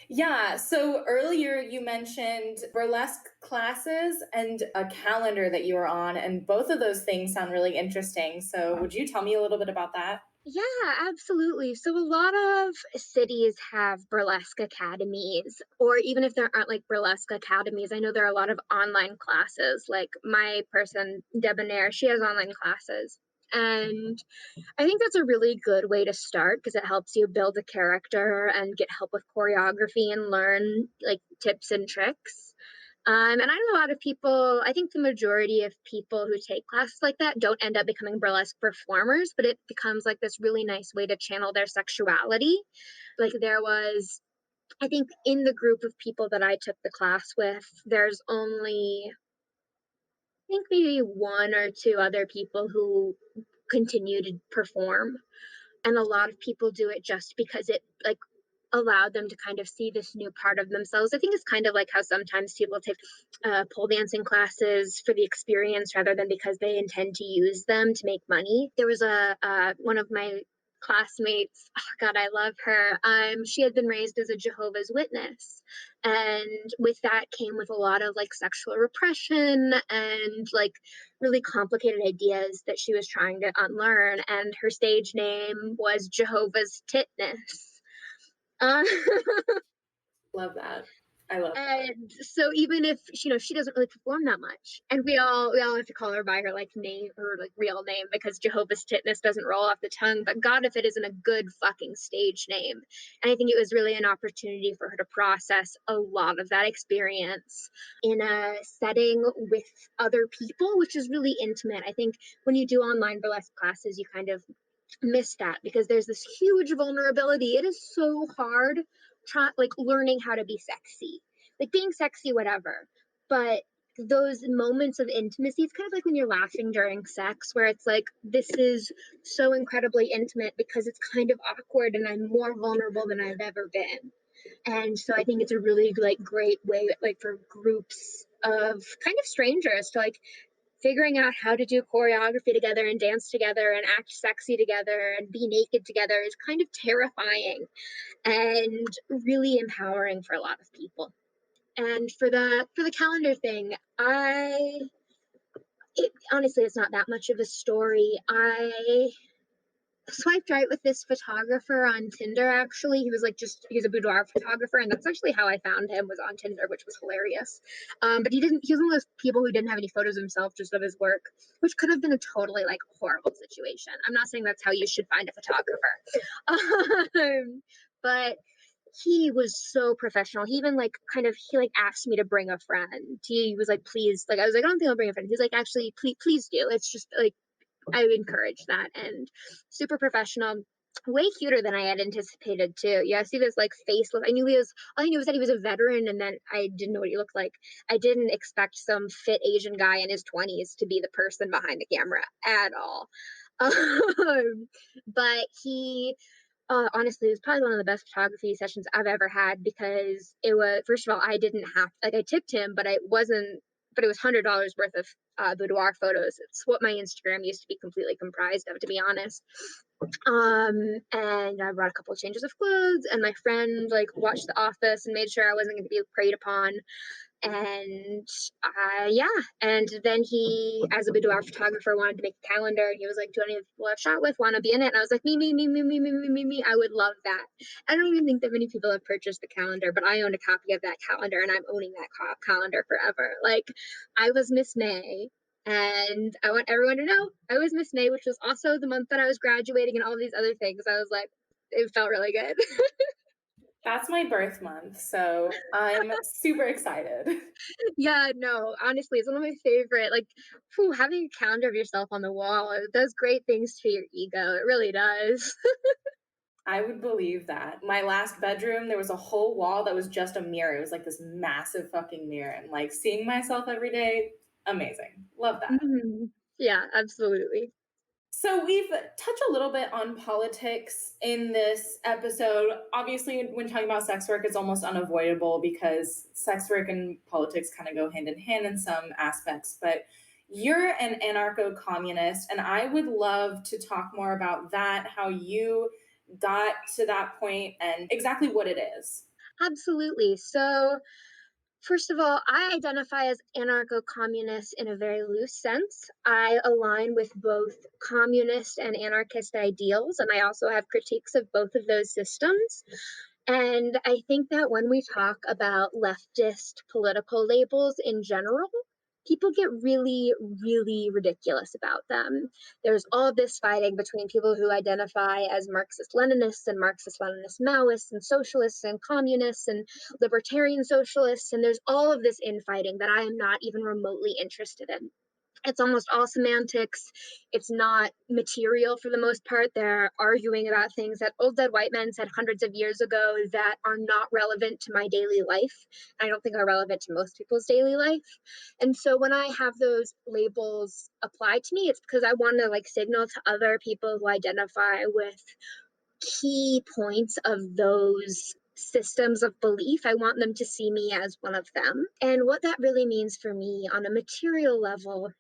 Yeah, so earlier you mentioned burlesque classes and a calendar that you were on, and both of those things sound really interesting. So would you tell me a little bit about that? Yeah, absolutely. So a lot of cities have burlesque academies, or even if there aren't burlesque academies, I know there are a lot of online classes. My person, Debonair, she has online classes. And I think that's a really good way to start because it helps you build a character and get help with choreography and learn tips and tricks. And I know a lot of people, I think the majority of people who take classes like that don't end up becoming burlesque performers, but it becomes this really nice way to channel their sexuality. There was, I think in the group of people that I took the class with, there's only, I think maybe one or two other people who continue to perform. And a lot of people do it just because it allowed them to kind of see this new part of themselves. I think it's kind of like how sometimes people take pole dancing classes for the experience rather than because they intend to use them to make money. There was one of my classmates, oh God, I love her. She had been raised as a Jehovah's Witness. And with that came with a lot of sexual repression and really complicated ideas that she was trying to unlearn. And her stage name was Jehovah's Titness. Love that. I love that. And so even if she doesn't really perform that much, and we all have to call her by her like name, her like real name, because Jehovah's Titness doesn't roll off the tongue. But God, if it isn't a good fucking stage name. And I think it was really an opportunity for her to process a lot of that experience in a setting with other people, which is really intimate. I think when you do online burlesque classes, you kind of miss that because there's this huge vulnerability. It is so hard like learning how to be sexy, like being sexy, whatever. But those moments of intimacy, it's kind of like when you're laughing during sex, where it's like, this is so incredibly intimate because it's kind of awkward and I'm more vulnerable than I've ever been. And so I think it's a really like great way, like for groups of kind of strangers to like figuring out how to do choreography together and dance together and act sexy together and be naked together is kind of terrifying and really empowering for a lot of people. And for the calendar thing, honestly, it's not that much of a story. I swiped right with this photographer on Tinder. Actually, he was like he's a boudoir photographer, and that's actually how I found him, was on Tinder, which was hilarious. But he was one of those people who didn't have any photos of himself, just of his work, which could have been a totally like horrible situation. I'm not saying that's how you should find a photographer. But he was so professional. He even he asked me to bring a friend. He was like, please, like I was like, I don't think I'll bring a friend. He's like, actually, please do. It's just like I would encourage that. And super professional, way cuter than I had anticipated too. Yeah, I see this like face look. I knew all I knew was that he was a veteran, and then I didn't know what he looked like. I didn't expect some fit Asian guy in his 20s to be the person behind the camera at all. But he honestly, it was probably one of the best photography sessions I've ever had, because it was, first of all, I didn't have, like, I tipped him, but it was $100 worth of boudoir photos. It's what my Instagram used to be completely comprised of, to be honest. And I brought a couple of changes of clothes, and my friend like watched The Office and made sure I wasn't going to be preyed upon. And yeah, and then he, as a boudoir photographer, wanted to make a calendar, and he was like, do any of the people I've shot with want to be in it? And I was like, me, I would love that. I don't even think that many people have purchased the calendar, but I own a copy of that calendar, and I'm owning that calendar forever. Like, I was Miss May, and I want everyone to know I was Miss May, which was also the month that I was graduating and all these other things. I was like, it felt really good. That's my birth month, so I'm super excited. Yeah, no, honestly, it's one of my favorite. Like, having a calendar of yourself on the wall, it does great things to your ego. It really does. I would believe that. My last bedroom, there was a whole wall that was just a mirror. It was like this massive fucking mirror, and like seeing myself every day, amazing. Love that. Mhm. Yeah, absolutely. So we've touched a little bit on politics in this episode. Obviously, when talking about sex work, it's almost unavoidable because sex work and politics kind of go hand in hand in some aspects. But you're an anarcho-communist, and I would love to talk more about that, how you got to that point, and exactly what it is. Absolutely. So, first of all, I identify as anarcho communist in a very loose sense. I align with both communist and anarchist ideals, and I also have critiques of both of those systems. And I think that when we talk about leftist political labels in general, people get really, really ridiculous about them. There's all of this fighting between people who identify as Marxist Leninists and Marxist Leninist Maoists and socialists and communists and libertarian socialists. And there's all of this infighting that I am not even remotely interested in. It's almost all semantics. It's not material for the most part. They're arguing about things that old dead white men said hundreds of years ago that are not relevant to my daily life. I don't think are relevant to most people's daily life. And so when I have those labels applied to me, it's because I want to like signal to other people who identify with key points of those systems of belief. I want them to see me as one of them. And what that really means for me on a material level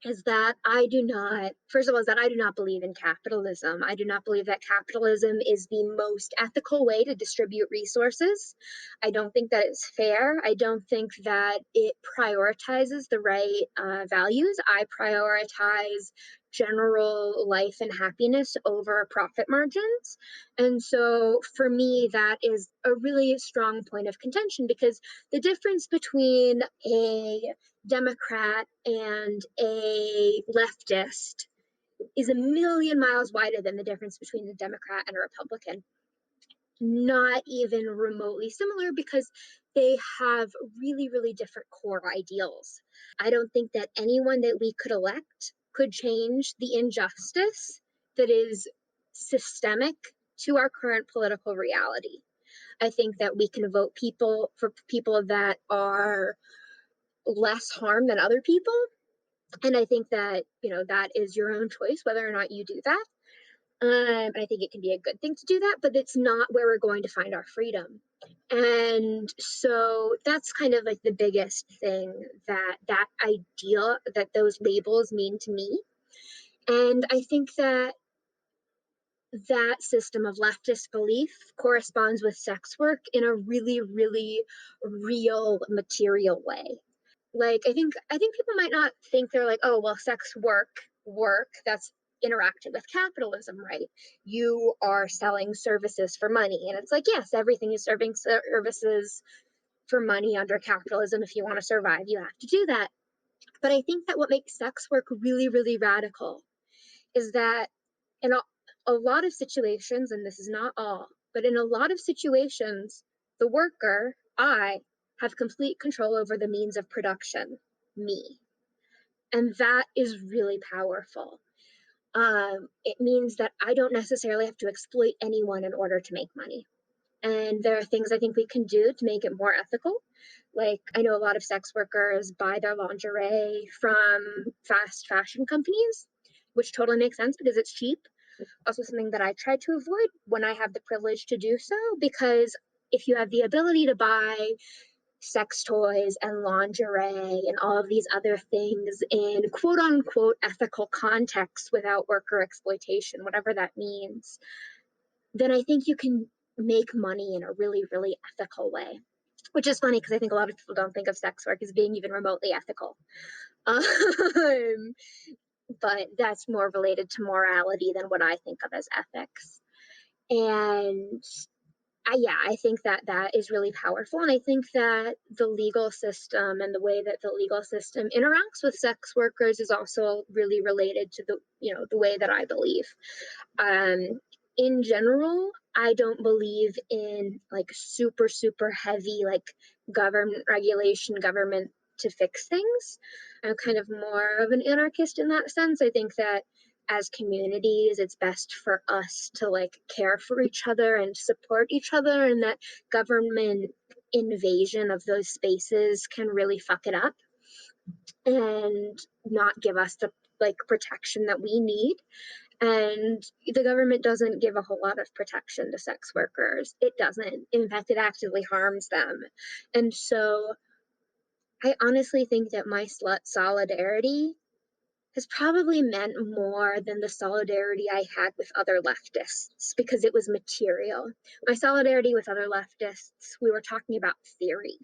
is that I do not, first of all, is that I do not believe in capitalism. I do not believe that capitalism is the most ethical way to distribute resources. I don't think that it's fair. I don't think that it prioritizes the right values. I prioritize general life and happiness over profit margins. And so for me, that is a really strong point of contention, because the difference between a Democrat and a leftist is a million miles wider than the difference between a Democrat and a Republican. Not even remotely similar, because they have really, really different core ideals. I don't think that anyone that we could elect could change the injustice that is systemic to our current political reality. I think that we can vote for people that are less harm than other people. And I think that, that is your own choice, whether or not you do that. I think it can be a good thing to do that, but it's not where we're going to find our freedom. And so that's kind of like the biggest thing, that idea, that those labels mean to me. And I think that that system of leftist belief corresponds with sex work in a really, really real, material way. Like, I think people might not think, they're like, oh, well, sex work, that's interacting with capitalism, right? You are selling services for money. And it's like, yes, everything is serving services for money under capitalism. If you want to survive, you have to do that. But I think that what makes sex work really, really radical is that in a lot of situations, and this is not all, but in a lot of situations, the worker, I, have complete control over the means of production, me. And that is really powerful. It means that I don't necessarily have to exploit anyone in order to make money. And there are things I think we can do to make it more ethical. Like, I know a lot of sex workers buy their lingerie from fast fashion companies, which totally makes sense because it's cheap. Also something that I try to avoid when I have the privilege to do so, because if you have the ability to buy sex toys and lingerie and all of these other things in quote unquote ethical contexts without worker exploitation, whatever that means, then I think you can make money in a really, really ethical way. Which is funny, because I think a lot of people don't think of sex work as being even remotely ethical. Um, but that's more related to morality than what I think of as ethics. And I think that is really powerful. And I think that the legal system and the way that the legal system interacts with sex workers is also really related to the way that I believe. In general, I don't believe in like super, super heavy, like government regulation, government to fix things. I'm kind of more of an anarchist in that sense. I think that as communities, it's best for us to like care for each other and support each other, and that government invasion of those spaces can really fuck it up and not give us the like protection that we need. And the government doesn't give a whole lot of protection to sex workers. It doesn't. In fact, it actively harms them. And so I honestly think that my slut solidarity has probably meant more than the solidarity I had with other leftists, because it was material. My solidarity with other leftists, we were talking about theory.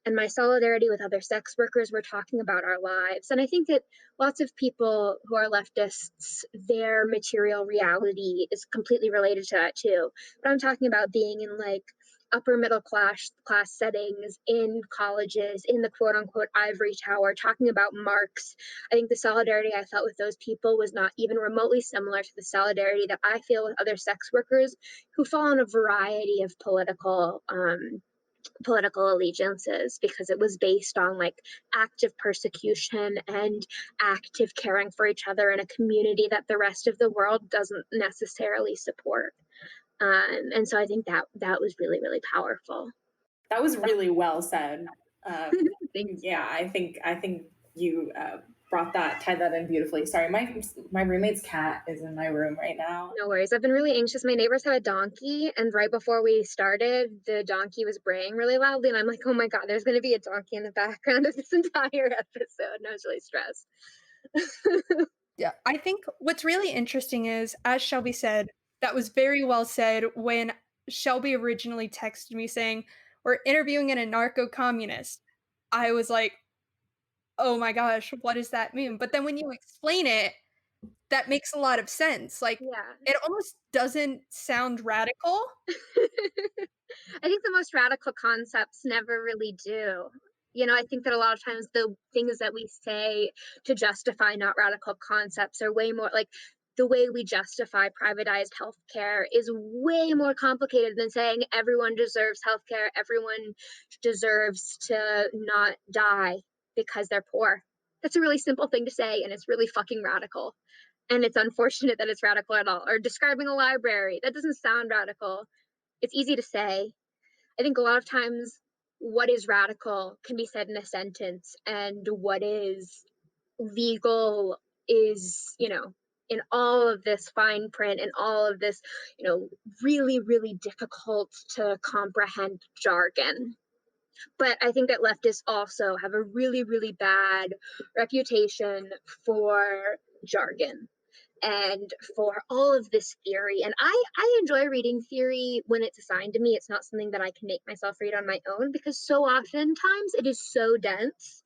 And my solidarity with other sex workers, we're talking about our lives. And I think that lots of people who are leftists, their material reality is completely related to that too. But I'm talking about being in like upper middle class settings, in colleges, in the quote unquote ivory tower, talking about Marx. I think the solidarity I felt with those people was not even remotely similar to the solidarity that I feel with other sex workers who fall in a variety of political allegiances, because it was based on like active persecution and active caring for each other in a community that the rest of the world doesn't necessarily support. And so I think that was really, really powerful. That was really well said. Thanks. Yeah, I think you tied that in beautifully. Sorry, my roommate's cat is in my room right now. No worries. I've been really anxious. My neighbors have a donkey, and right before we started, the donkey was braying really loudly, and I'm like, oh my God, there's going to be a donkey in the background of this entire episode. And I was really stressed. Yeah, I think what's really interesting is, as Shelby said, that was very well said when Shelby originally texted me saying, "We're interviewing an anarcho communist." I was like, oh my gosh, what does that mean? But then when you explain it, that makes a lot of sense. Like, Yeah. it almost doesn't sound radical. I think the most radical concepts never really do. I think that a lot of times the things that we say to justify not radical concepts are way more like the way we justify privatized healthcare is way more complicated than saying everyone deserves healthcare, everyone deserves to not die because they're poor. That's a really simple thing to say, and it's really fucking radical. And it's unfortunate that it's radical at all. Or describing a library, that doesn't sound radical. It's easy to say. I think a lot of times what is radical can be said in a sentence, and what is legal is, in all of this fine print and all of this, really, really difficult to comprehend jargon. But I think that leftists also have a really, really bad reputation for jargon and for all of this theory. And I enjoy reading theory when it's assigned to me. It's not something that I can make myself read on my own because so oftentimes it is so dense.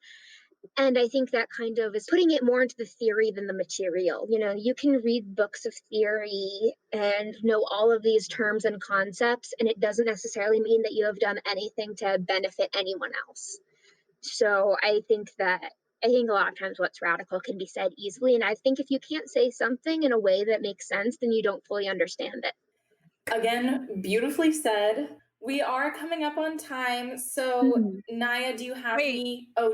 And I think that kind of is putting it more into the theory than the material. You can read books of theory and know all of these terms and concepts, and it doesn't necessarily mean that you have done anything to benefit anyone else. So I think a lot of times what's radical can be said easily. And I think if you can't say something in a way that makes sense, then you don't fully understand it. Again, beautifully said. We are coming up on time. So, Naya, do you have do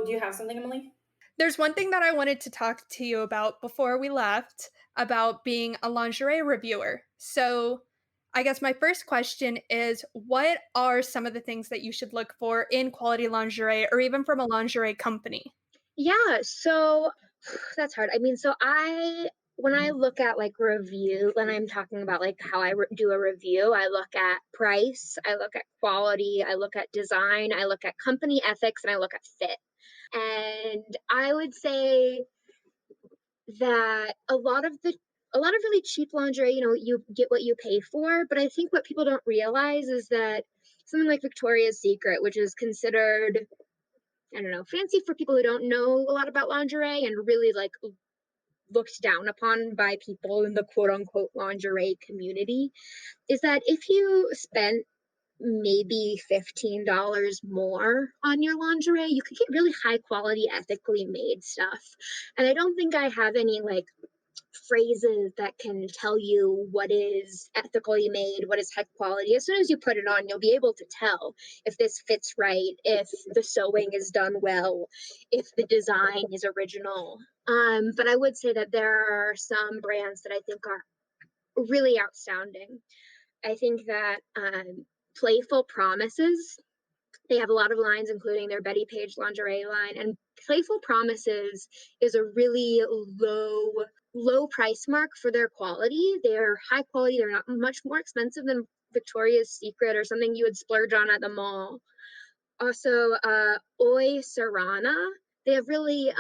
you have something, Emily? There's one thing that I wanted to talk to you about before we left about being a lingerie reviewer. So, I guess my first question is, what are some of the things that you should look for in quality lingerie or even from a lingerie company? Yeah, so that's hard. I mean, when I look at like review, when I'm talking about like how I do a review, I look at price, I look at quality, I look at design, I look at company ethics, and I look at fit. And I would say that a lot of really cheap lingerie, you get what you pay for. But I think what people don't realize is that something like Victoria's Secret, which is considered, I don't know, fancy for people who don't know a lot about lingerie and really like looked down upon by people in the quote unquote lingerie community, is that if you spent maybe $15 more on your lingerie, you could get really high quality, ethically made stuff. And I don't think I have any like phrases that can tell you what is ethically made, what is high quality. As soon as you put it on, you'll be able to tell if this fits right, if the sewing is done well, if the design is original. But I would say that there are some brands that I think are really outstanding. I think that Playful Promises, they have a lot of lines, including their Betty Page lingerie line. And Playful Promises is a really low price mark for their quality. They're high quality. They're not much more expensive than Victoria's Secret or something you would splurge on at the mall. Also, Oi Serrana, they have really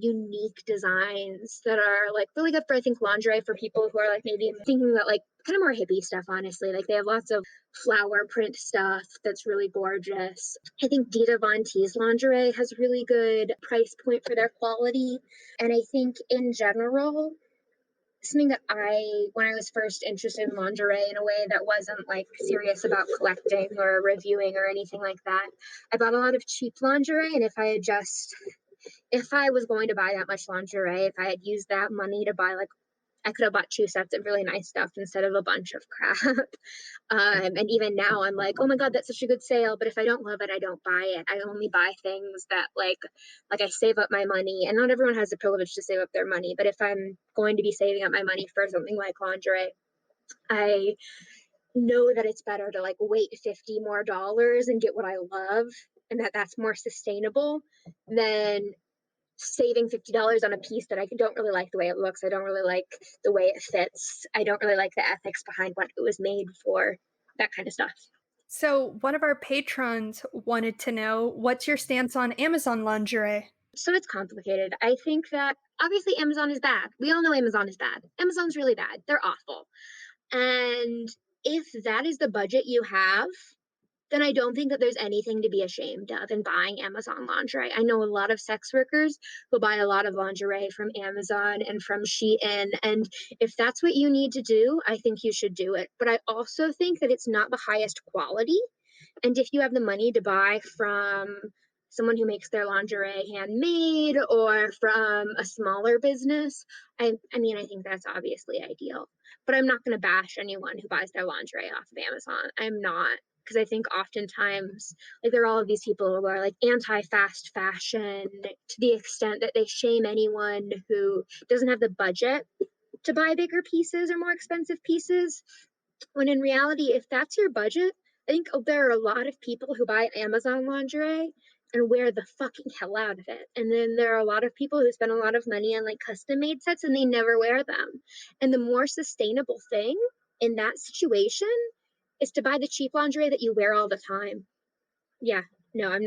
unique designs that are like really good for, I think, lingerie for people who are like maybe thinking about like kind of more hippie stuff, honestly. Like they have lots of flower print stuff that's really gorgeous. I think Dita Von Teese lingerie has really good price point for their quality. And I think in general, something that when I was first interested in lingerie in a way that wasn't like serious about collecting or reviewing or anything like that, I bought a lot of cheap lingerie. And if I was going to buy that much lingerie, if I had used that money to buy like, I could have bought 2 sets of really nice stuff instead of a bunch of crap. And even now I'm like, oh my God, that's such a good sale. But if I don't love it, I don't buy it. I only buy things that like I save up my money. And not everyone has the privilege to save up their money. But if I'm going to be saving up my money for something like lingerie, I know that it's better to like wait $50 more and get what I love, and that's more sustainable than saving $50 on a piece that I don't really like the way it looks. I don't really like the way it fits. I don't really like the ethics behind what it was made for, that kind of stuff. So, one of our patrons wanted to know, what's your stance on Amazon lingerie? So it's complicated. I think that obviously Amazon is bad. We all know Amazon is bad. Amazon's really bad. They're awful. And if that is the budget you have, then I don't think that there's anything to be ashamed of in buying Amazon lingerie. I know a lot of sex workers who buy a lot of lingerie from Amazon and from Shein. And if that's what you need to do, I think you should do it. But I also think that it's not the highest quality. And if you have the money to buy from someone who makes their lingerie handmade or from a smaller business, I mean, I think that's obviously ideal. But I'm not going to bash anyone who buys their lingerie off of Amazon. I'm not, because I think oftentimes, like, there are all of these people who are like anti-fast fashion to the extent that they shame anyone who doesn't have the budget to buy bigger pieces or more expensive pieces. When in reality, if that's your budget, I think there are a lot of people who buy Amazon lingerie and wear the fucking hell out of it. And then there are a lot of people who spend a lot of money on like custom made sets and they never wear them. And the more sustainable thing in that situation is to buy the cheap lingerie that you wear all the time. Yeah. No, I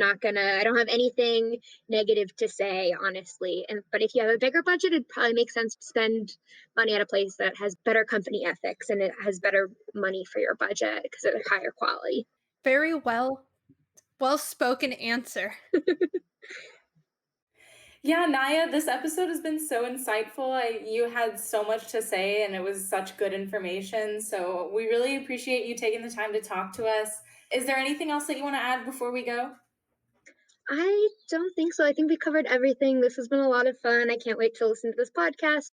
don't have anything negative to say, honestly. But if you have a bigger budget, it'd probably make sense to spend money at a place that has better company ethics and it has better money for your budget because of higher quality. Very well spoken answer. Yeah, Naya, this episode has been so insightful. You had so much to say, and it was such good information. So we really appreciate you taking the time to talk to us. Is there anything else that you want to add before we go? I don't think so. I think we covered everything. This has been a lot of fun. I can't wait to listen to this podcast.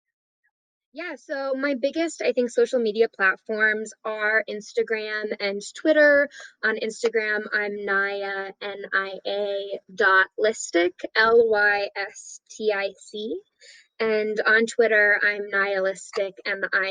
Yeah, so my biggest, I think, social media platforms are Instagram and Twitter. On Instagram, I'm Naya, Nia.Lystic, Lystic. And on Twitter, I'm Nihilistic, Nia_Lystic.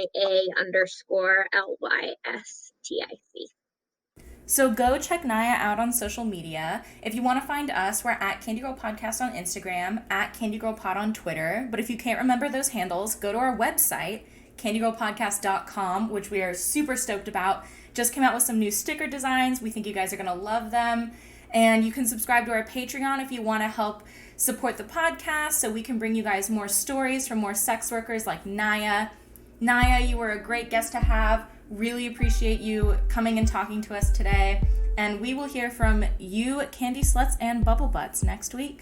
So go check Naya out on social media. If you want to find us, we're at Candy Girl Podcast on Instagram, at Candy Girl Pod on Twitter. But if you can't remember those handles, go to our website, candygirlpodcast.com, which we are super stoked about. Just came out with some new sticker designs. We think you guys are going to love them. And you can subscribe to our Patreon if you want to help support the podcast so we can bring you guys more stories from more sex workers like Naya. Naya, you were a great guest to have. Really appreciate you coming and talking to us today. And we will hear from you, Candy Sluts and Bubble Butts, next week.